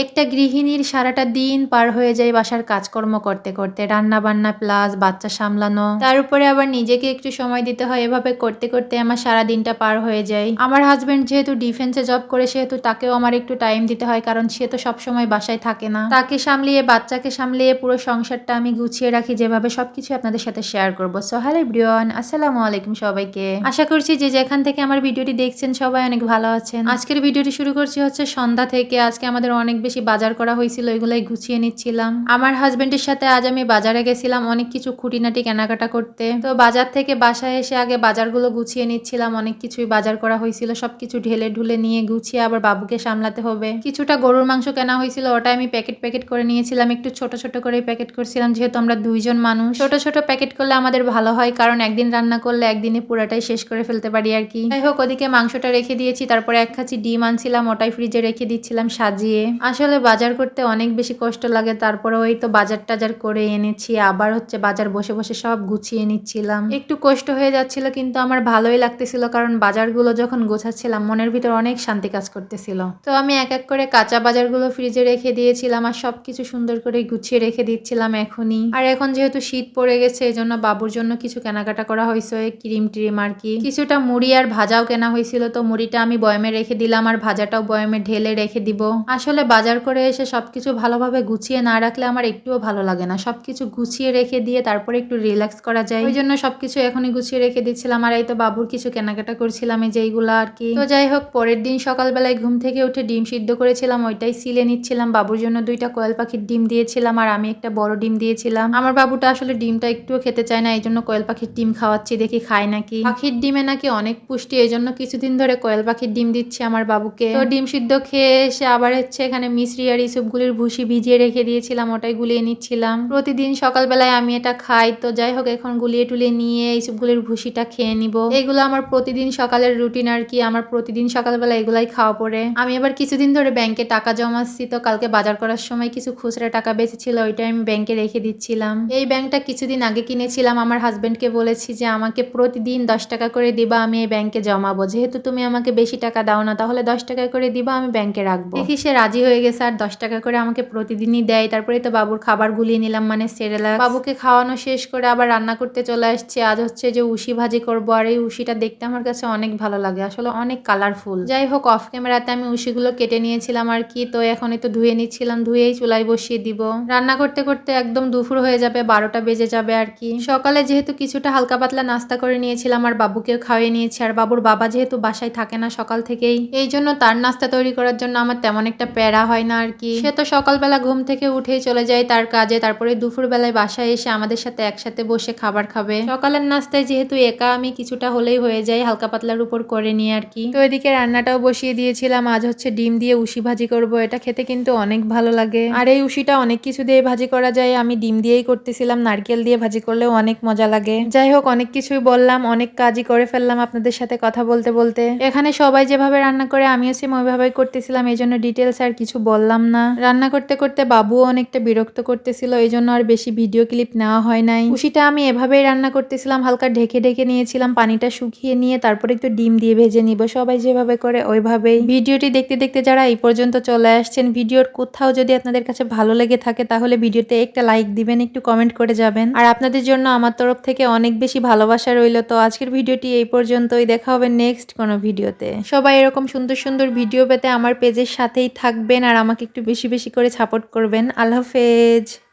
একটা গৃহিণীর সারাটা দিন পার হয়ে যায় বাসার কাজকর্ম করতে করতে, রান্না বান্না প্লাস বাচ্চা সামলানো, তার উপরে আবার নিজেকে একটু সময় দিতে হয়। এভাবে করতে করতে আমার সারা দিনটা পার হয়ে যায়। আমার হাজবেন্ড যেহেতু ডিফেন্সে জব করে, সেহেতু তাকেও আমার একটু টাইম দিতে হয়, কারণ সে তো সবসময় বাসায় থাকে না। তাকে সামলিয়ে বাচ্চাকে সামলিয়ে পুরো সংসারটা আমি গুছিয়ে রাখি, যেভাবে সবকিছু আপনাদের সাথে শেয়ার করবো। সো হ্যালো এভরিওয়ান, আসসালামু আলাইকুম সবাইকে। আশা করছি যে যেখান থেকে আমার ভিডিওটি দেখছেন সবাই অনেক ভালো আছেন। আজকের ভিডিওটি শুরু করছি হচ্ছে সন্ধ্যা থেকে। আজকে আমাদের অনেক বেশি বাজার করা হয়েছিল, এগুলাই গুছিয়ে নিচ্ছিলাম। আমার হাজবেন্ডের সাথে আজ আমি বাজারে গেছিলাম অনেক কিছু খুঁটিনাটি কেনাকাটা করতে। তো বাজার থেকে বাসায় এসে আগে বাজারগুলো গুছিয়ে নিচ্ছিলাম। অনেক কিছুই বাজার করা হয়েছিল, সবকিছু ঢেলে ঢুলে নিয়ে গুছিয়ে আবার বাবুকে সামলাতে হবে। কিছুটা গরুর মাংস কেনা হয়েছিল, ওটা আমি প্যাকেট প্যাকেট করে নিয়েছিলাম। একটু ছোট ছোট করে প্যাকেট করছিলাম, যেহেতু আমরা দুইজন মানুষ। ছোট ছোট প্যাকেট করলে আমাদের ভালো হয়, কারণ একদিন রান্না করলে একদিনে পুরাটাই শেষ করে ফেলতে পারি আর কি। যাই হোক, ওদিকে মাংসটা রেখে দিয়েছি, তারপরে এক খাঁচি ডিম আনছিলাম, ওটাই ফ্রিজে রেখে দিচ্ছিলাম সাজিয়ে। আসলে বাজার করতে অনেক বেশি কষ্ট লাগে, তারপরে ওই তো বাজার টাজার করে এনেছি। আবার হচ্ছে বাজার বসে বসে সব গুছিয়ে নিচ্ছিলাম। একটু কষ্ট হয়ে যাচ্ছিল, কিন্তু আমার ভালোই লাগতেছিল, কারণ বাজারগুলো যখন গোছাচ্ছিলাম মনের ভিতর অনেক শান্তি কাজ করতেছিল। তো আমি এক এক করে কাঁচা বাজারগুলো ফ্রিজে রেখে দিয়েছিলাম, আর সবকিছু সুন্দর করে গুছিয়ে রেখে দিচ্ছিলাম এখনই। আর এখন যেহেতু শীত পড়ে গেছে, এই জন্য বাবুর জন্য কিছু কেনাকাটা করা হয়েছে, ক্রিম ট্রিম আর কি। কিছুটা মুড়ি আর ভাজাও কেনা হয়েছিল, তো মুড়িটা আমি বয়মে রেখে দিলাম, আর ভাজাটাও বয়মে ঢেলে রেখে দিব। আসলে বাজার করে এসে সবকিছু ভালোভাবে গুছিয়ে না রাখলে আমার একটুও ভালো লাগে না। সবকিছু গুছিয়ে রেখে দিয়ে তারপরে একটু রিল্যাক্স করা যায়, ওই জন্য সবকিছু এখনই গুছিয়ে রেখে দিচ্ছিলাম। আর এই তো বাবুর কিছু কেনাকাটা করছিলাম, এই যেইগুলো আর কি। তো যাই হোক, পরের দিন সকালবেলায় ঘুম থেকে উঠে ডিম সিদ্ধ করেছিলাম, ওইটাই সিলে নিচ্ছিলাম। বাবুর জন্য 2টা কোয়েল পাখির ডিম দিয়েছিলাম, আর আমি একটা বড় ডিম দিয়েছিলাম। আমার বাবুটা আসলে ডিমটা একটুও খেতে চায় না, এই জন্য কোয়েল পাখির ডিম খাওয়াচ্ছি, দেখি খায় নাকি। পাখির ডিমে নাকি অনেক পুষ্টি, এই জন্য কিছুদিন ধরে কোয়েল পাখির ডিম দিচ্ছি আমার বাবুকে। তো ডিম সিদ্ধ খেয়ে এসে আবার হচ্ছে এখানে মিশ্রি আর ইসুপগুলির ভুসি ভিজিয়ে রেখে দিয়েছিলাম, ওটাই গুলিয়ে নিচ্ছিলাম। প্রতিদিন সকালবেলায় আমি এটা খাই। তো যাই হোক, এখন গুলিয়ে টুলিয়ে নিয়ে ইসুপগুলির ভুসিটা খেয়ে নিব। এইগুলো আমার প্রতিদিন সকালের রুটিন আর কি। আমার প্রতিদিন সকালবেলা এগুলাই খাওয়া পড়ে। আমি এবার কিছুদিন ধরে ব্যাংকে টাকা জমাচ্ছি, তো কালকে বাজার করার সময় কিছু খুচরা টাকা বেঁচেছিল, ওইটাই আমি ব্যাংকে রেখে দিচ্ছিলাম। এই ব্যাংকটা কিছুদিন আগে কিনেছিলাম। আমার হাজবেন্ডকে বলেছি যে আমাকে প্রতিদিন 10 টাকা করে দিবা, আমি এই ব্যাংকে জমাবো। যেহেতু তুমি আমাকে বেশি টাকা দাও না, তাহলে 10 টাকা করে দিবা, আমি ব্যাংকে রাখবো। দেখি সে রাজি হয়ে গেছে, আর 10 টাকা করে আমাকে প্রতিদিনই দেয়। তারপরে তো বাবুর খাবার গুলিয়ে নিলাম, মানে সেরেলাক্স। বাবুকে খাওয়ানো শেষ করে আবার রান্না করতে চলে আসছে। আজ হচ্ছে যে উশি ভাজি করবো, আর এই উশিটা দেখতে আমার কাছে অনেক ভালো লাগে, আসলে অনেক কালারফুল। যাই হোক, অফ ক্যামেরাতে আমি উশিগুলো কেটে নিয়েছিলাম আর কি। তো এখন তো ধুয়ে নিচ্ছিলাম, ধুয়েই চুলায় বসিয়ে দিব। রান্না করতে করতে একদম দুপুর হয়ে যাবে, 12টা বেজে যাবে আর কি। সকালে যেহেতু কিছুটা হালকা পাতলা নাস্তা করে নিয়েছিলাম, আর বাবুকেও খাওয়িয়ে নিয়েছি। আর বাবুর বাবা যেহেতু বাসায় থাকে না সকাল থেকেই, এই জন্য তার নাস্তা তৈরি করার জন্য আমার তেমন একটা প্যারা হয় না আর কি। সে তো সকালবেলা ঘুম থেকে উঠেই চলে যায় তার কাজে, তারপরে দুপুর বেলায় বাসায় এসে আমাদের সাথে একসাথে বসে খাবার খাবে। সকালের নাস্তায় যেহেতু একা আমি, কিছুটা হলেই হয়ে যায়, হালকা পাতলার উপর করে নিয়ে আর কি। তো এদিকে রান্নাটাও বসিয়ে দিয়েছিলাম। আজ হচ্ছে ডিম দিয়ে উশি ভাজি করব, এটা খেতে কিন্তু অনেক ভালো লাগে। আর এই উশিটা অনেক কিছু দিয়ে ভাজি করা যায়, আমি ডিম দিয়েই করতেছিলাম, নারকেল দিয়ে ভাজি করলেও অনেক মজা লাগে। যাই হোক, অনেক কিছুই বললাম, অনেক কাজই করে ফেললাম আপনাদের সাথে কথা বলতে বলতে। এখানে সবাই যেভাবে রান্না করে আমিও সেম ওইভাবেই করতেছিলাম, এই জন্য ডিটেলস আর কিছু বললাম না। রান্না করতে করতে বাবুও অনেকটা বিরক্ত করতেছিল, এই জন্য আর বেশি ভিডিও ক্লিপ নেওয়া হয় নাই। উশিটা আমি এভাবেই রান্না করতেছিলাম, হালকা ঢেকে ঢেকে নিয়েছিলাম, পানিটা শুকিয়ে নিয়ে তারপরে একটু ডিম দিয়ে ভেজে নিব। সবাই যেভাবে করে ওইভাবেই। ভিডিওটি দেখতে দেখতে যারা এই পর্যন্ত চলে আসছেন, ভিডিওর কোথাও যদি আপনাদের কাছে ভালো লেগে থাকে, তাহলে ভিডিওতে একটা লাইক দিবেন, একটু কমেন্ট করে যাবেন। আর আপনাদের জন্য আমার তরফ থেকে অনেক বেশি ভালোবাসা রইল। তো আজকের ভিডিওটি এই পর্যন্তই, দেখা হবে নেক্সট কোনো ভিডিওতে। সবাই এরকম সুন্দর সুন্দর ভিডিও পেতে আমার পেজের সাথেই থাকবেন, আর আমাকে একটু বেশি বেশি করে সাপোর্ট করবেন। আল্লাহ হাফেজ।